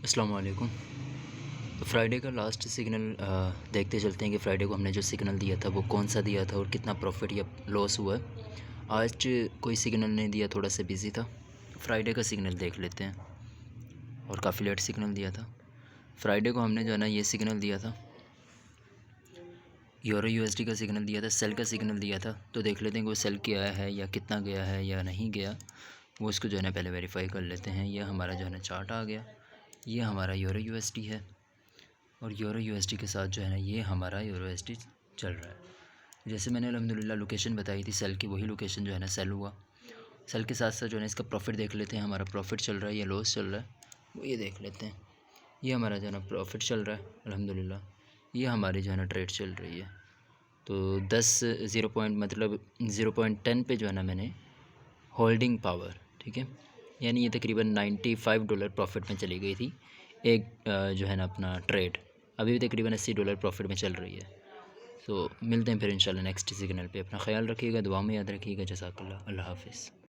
अस्सलाम वालेकुम। तो फ्राइडे का लास्ट सिग्नल देखते चलते हैं कि फ्राइडे को हमने जो सिग्नल दिया था वो कौन सा दिया था और कितना प्रॉफिट या लॉस हुआ है। आज कोई सिग्नल नहीं दिया, थोड़ा सा बिज़ी था। फ्राइडे का सिग्नल देख लेते हैं और काफ़ी लेट सिग्नल दिया था। फ्राइडे को हमने जो है ना ये सिग्नल दिया था, यूरो यूएसडी का सिग्नल दिया था, सेल का सिग्नल दिया था। तो देख लेते हैं कि वो सेल किया है या कितना गया है या नहीं गया, वो इसको जो है ना पहले वेरीफाई कर लेते हैं। यह हमारा जो है ना चार्ट आ गया, ये हमारा यूरो यूएसडी है और यूरो यूएसडी के साथ जो है ना ये हमारा यूरो यूएसडी चल रहा है। जैसे मैंने अल्हम्दुलिल्लाह लोकेशन बताई थी सेल की, वही लोकेशन जो है ना सेल हुआ। सेल के साथ साथ जो है ना इसका प्रॉफिट देख लेते हैं, हमारा प्रॉफिट चल रहा है या लॉस चल रहा है, वो ये देख लेते हैं। ये हमारा जो है ना प्रॉफिट चल रहा है अल्हम्दुलिल्लाह। ये हमारी जो है ना ट्रेड चल रही है। तो 10 ज़ीरो पॉइंट मतलब 0.10 पे जो है ना मैंने होल्डिंग पावर, ठीक है, यानी ये तकरीबन $95 प्रॉफिट में चली गई थी एक जो है ना अपना ट्रेड। अभी भी तकरीबन $80 प्रॉफिट में चल रही है। तो मिलते हैं फिर इंशाल्लाह नेक्स्ट सिग्नल पे। अपना ख्याल रखिएगा, दुआ में याद रखिएगा। जज़ाकल्लाह, अल्लाह हाफ़िज़।